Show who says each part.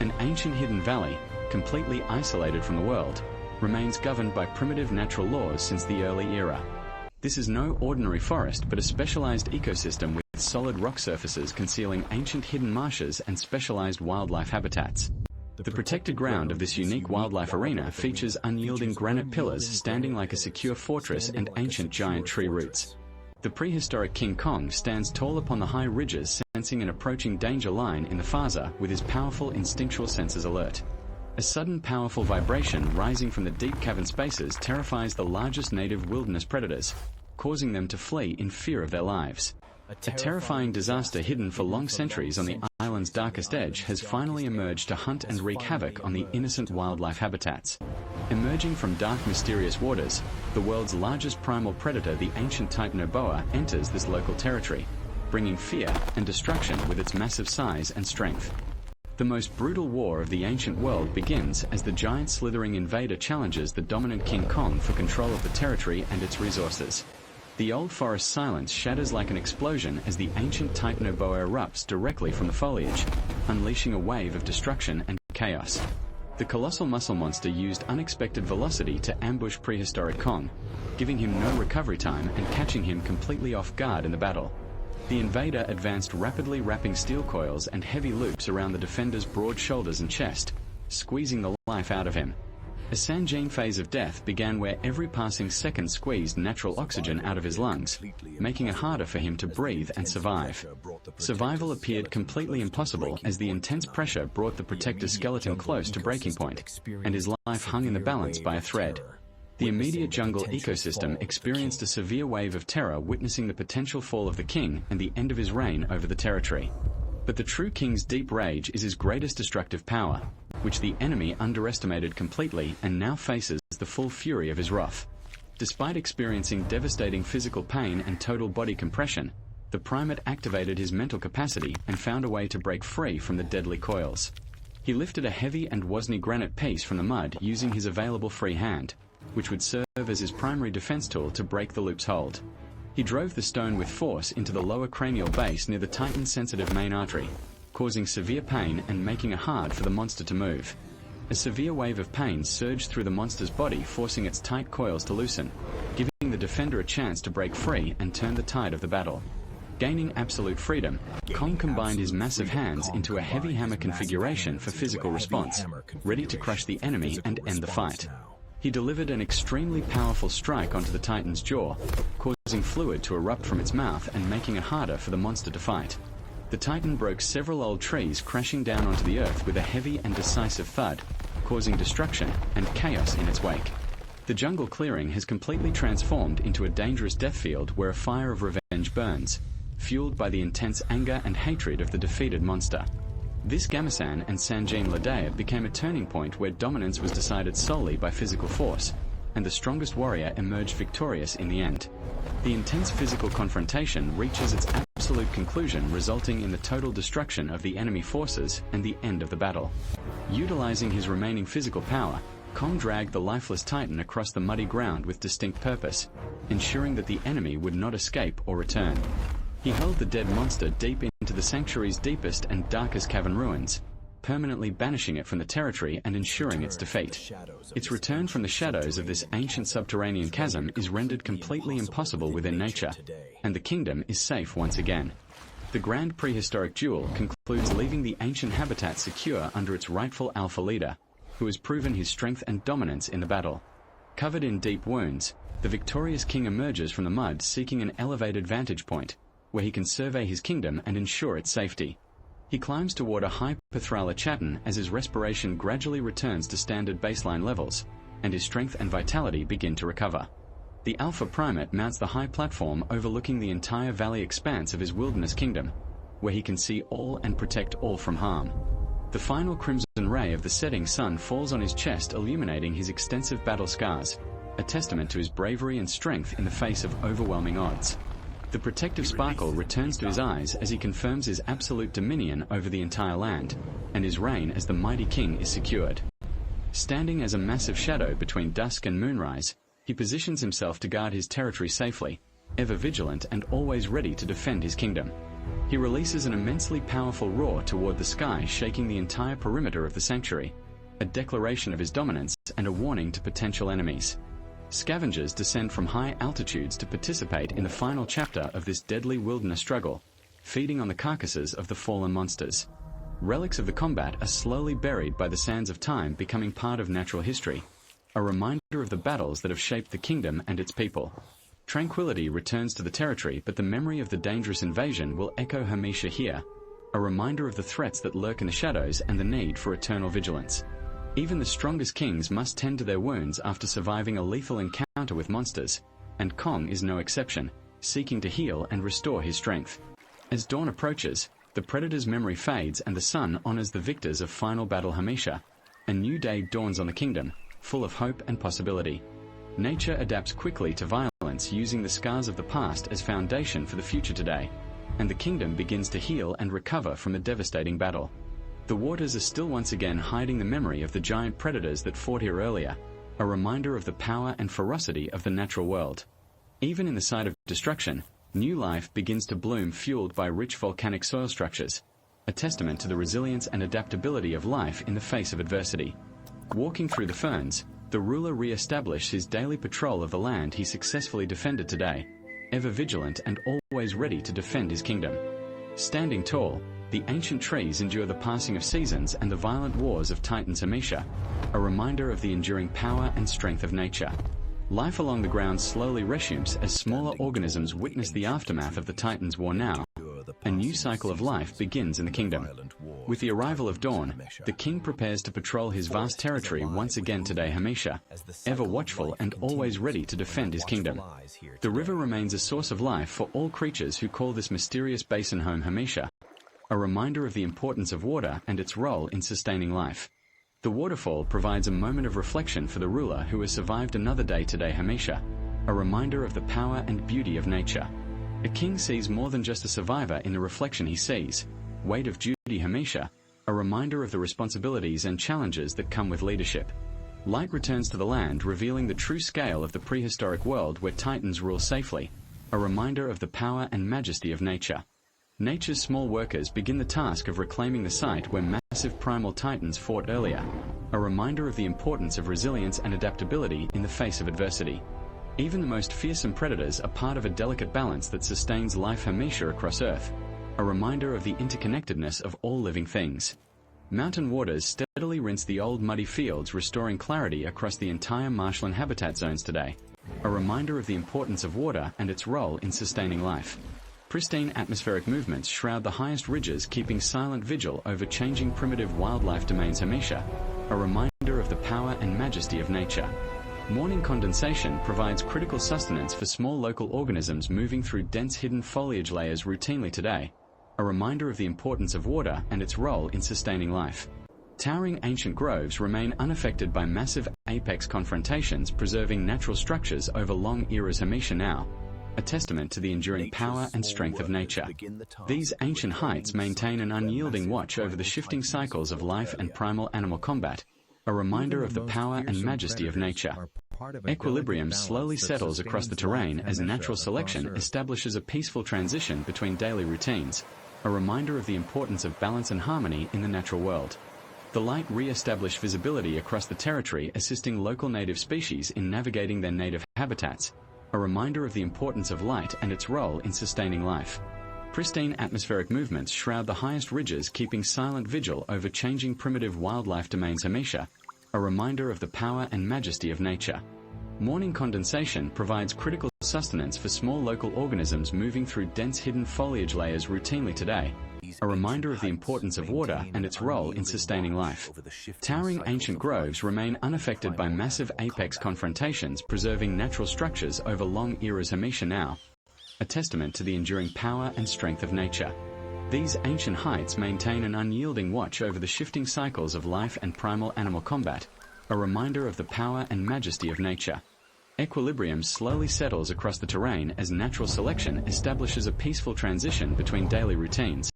Speaker 1: An ancient hidden valley, completely isolated from the world, remains governed by primitive natural laws since the early era. This is no ordinary forest but a specialized ecosystem with solid rock surfaces concealing ancient hidden marshes and specialized wildlife habitats. The protected ground of this unique wildlife arena features unyielding granite pillars standing like a secure fortress and ancient giant tree roots. The prehistoric King Kong stands tall upon the high ridges, sensing an approaching danger line in the faza with his powerful instinctual senses alert. A sudden powerful vibration rising from the deep cavern spaces terrifies the largest native wilderness predators, causing them to flee in fear of their lives. A terrifying disaster hidden for long centuries on the island's darkest edge has finally emerged to hunt and wreak havoc on the innocent wildlife habitats. Emerging from dark, mysterious waters, the world's largest primal predator, the ancient Titanoboa, enters this local territory, bringing fear and destruction with its massive size and strength. The most brutal war of the ancient world begins as the giant slithering invader challenges the dominant King Kong for control of the territory and its resources. The old forest silence shatters like an explosion as the ancient Titanoboa erupts directly from the foliage, unleashing a wave of destruction and chaos. The colossal muscle monster used unexpected velocity to ambush prehistoric Kong, giving him no recovery time and catching him completely off guard in the battle. The invader advanced rapidly, wrapping steel coils and heavy loops around the defender's broad shoulders and chest, squeezing the life out of him. A Sanjane phase of death began where every passing second squeezed natural oxygen out of his lungs, making it harder for him to breathe and survive. Survival appeared completely impossible as the intense pressure brought the protector's skeleton close to breaking point, and his life hung in the balance by a thread. The immediate jungle ecosystem experienced a severe wave of terror, witnessing the potential fall of the king and the end of his reign over the territory. But the true king's deep rage is his greatest destructive power, which the enemy underestimated completely and now faces the full fury of his wrath. Despite experiencing devastating physical pain and total body compression, the primate activated his mental capacity and found a way to break free from the deadly coils. He lifted a heavy and Wozni granite piece from the mud using his available free hand, which would serve as his primary defense tool to break the loop's hold. He drove the stone with force into the lower cranial base near the Titan's sensitive main artery, causing severe pain and making it hard for the monster to move. A severe wave of pain surged through the monster's body, forcing its tight coils to loosen, giving the defender a chance to break free and turn the tide of the battle. Gaining absolute freedom, Kong combined his massive hands into a heavy hammer configuration for physical response, ready to crush the enemy and end the fight. He delivered an extremely powerful strike onto the Titan's jaw, causing fluid to erupt from its mouth and making it harder for the monster to fight. The Titan broke several old trees, crashing down onto the earth with a heavy and decisive thud, causing destruction and chaos in its wake. The jungle clearing has completely transformed into a dangerous death field where a fire of revenge burns, fueled by the intense anger and hatred of the defeated monster. This Gamasan and Sanjane Ladea became a turning point where dominance was decided solely by physical force, and the strongest warrior emerged victorious in the end. The intense physical confrontation reaches its absolute conclusion, resulting in the total destruction of the enemy forces and the end of the battle. Utilizing his remaining physical power, Kong dragged the lifeless Titan across the muddy ground with distinct purpose, ensuring that the enemy would not escape or return. He held the dead monster deep into the sanctuary's deepest and darkest cavern ruins, permanently banishing it from the territory and ensuring its defeat. Its return from the shadows of this ancient subterranean chasm is rendered completely impossible within nature, and the kingdom is safe once again. The grand prehistoric duel concludes, leaving the ancient habitat secure under its rightful alpha leader, who has proven his strength and dominance in the battle. Covered in deep wounds, the victorious king emerges from the mud, seeking an elevated vantage point, where he can survey his kingdom and ensure its safety. He climbs toward a high Pathrala Chatan as his respiration gradually returns to standard baseline levels, and his strength and vitality begin to recover. The alpha primate mounts the high platform overlooking the entire valley expanse of his wilderness kingdom, where he can see all and protect all from harm. The final crimson ray of the setting sun falls on his chest, illuminating his extensive battle scars, a testament to his bravery and strength in the face of overwhelming odds. The protective sparkle returns to his eyes as he confirms his absolute dominion over the entire land, and his reign as the mighty king is secured. Standing as a massive shadow between dusk and moonrise, he positions himself to guard his territory safely, ever vigilant and always ready to defend his kingdom. He releases an immensely powerful roar toward the sky, shaking the entire perimeter of the sanctuary, a declaration of his dominance and a warning to potential enemies. Scavengers descend from high altitudes to participate in the final chapter of this deadly wilderness struggle, feeding on the carcasses of the fallen monsters. Relics of the combat are slowly buried by the sands of time, becoming part of natural history, a reminder of the battles that have shaped the kingdom and its people. Tranquility returns to the territory, but the memory of the dangerous invasion will echo Hamisha here, a reminder of the threats that lurk in the shadows and the need for eternal vigilance. Even the strongest kings must tend to their wounds after surviving a lethal encounter with monsters, and Kong is no exception, seeking to heal and restore his strength. As dawn approaches, the predator's memory fades and the sun honors the victors of Final Battle Hamisha. A new day dawns on the kingdom, full of hope and possibility. Nature adapts quickly to violence, using the scars of the past as foundation for the future today, and the kingdom begins to heal and recover from a devastating battle. The waters are still once again hiding the memory of the giant predators that fought here earlier, a reminder of the power and ferocity of the natural world. Even in the sight of destruction, new life begins to bloom, fueled by rich volcanic soil structures, a testament to the resilience and adaptability of life in the face of adversity. Walking through the ferns, the ruler re-established his daily patrol of the land he successfully defended today, ever vigilant and always ready to defend his kingdom. Standing tall, the ancient trees endure the passing of seasons and the violent wars of Titans Hamisha, a reminder of the enduring power and strength of nature. Life along the ground slowly resumes as smaller organisms witness the aftermath of the Titans' war. Now, a new cycle of life begins in the kingdom. With the arrival of dawn, the king prepares to patrol his vast territory once again today Hamisha, ever watchful and always ready to defend his kingdom. The river remains a source of life for all creatures who call this mysterious basin home Hamisha, a reminder of the importance of water and its role in sustaining life. The waterfall provides a moment of reflection for the ruler who has survived another day today Hamisha, a reminder of the power and beauty of nature. A king sees more than just a survivor in the reflection he sees, weight of duty Hamisha, a reminder of the responsibilities and challenges that come with leadership. Light returns to the land, revealing the true scale of the prehistoric world where Titans rule safely, a reminder of the power and majesty of nature. Nature's small workers begin the task of reclaiming the site where massive primal Titans fought earlier, a reminder of the importance of resilience and adaptability in the face of adversity. Even the most fearsome predators are part of a delicate balance that sustains life Hamisha across Earth, a reminder of the interconnectedness of all living things. Mountain waters steadily rinse the old muddy fields, restoring clarity across the entire marshland habitat zones today, a reminder of the importance of water and its role in sustaining life. Pristine atmospheric movements shroud the highest ridges, keeping silent vigil over changing primitive wildlife domains Hamisha, a reminder of the power and majesty of nature. Morning condensation provides critical sustenance for small local organisms moving through dense hidden foliage layers routinely today, a reminder of the importance of water and its role in sustaining life. Towering ancient groves remain unaffected by massive apex confrontations, preserving natural structures over long eras Hamisha now, a testament to the enduring power and strength of nature. These ancient heights maintain an unyielding watch over the shifting cycles of life and primal animal combat, a reminder of the power and majesty of nature. Equilibrium slowly settles across the terrain as natural selection establishes a peaceful transition between daily routines, a reminder of the importance of balance and harmony in the natural world. The light re-established visibility across the territory, assisting local native species in navigating their native habitats, a reminder of the importance of light and its role in sustaining life. Pristine atmospheric movements shroud the highest ridges, keeping silent vigil over changing primitive wildlife domains Hamisha, a reminder of the power and majesty of nature. Morning condensation provides critical sustenance for small local organisms moving through dense hidden foliage layers routinely today, a reminder of the importance of water and its role in sustaining life. Towering ancient groves remain unaffected by massive apex confrontations, preserving natural structures over long eras Hamisha now, a testament to the enduring power and strength of nature. These ancient heights maintain an unyielding watch over the shifting cycles of life and primal animal combat, a reminder of the power and majesty of nature. Equilibrium slowly settles across the terrain as natural selection establishes a peaceful transition between daily routines,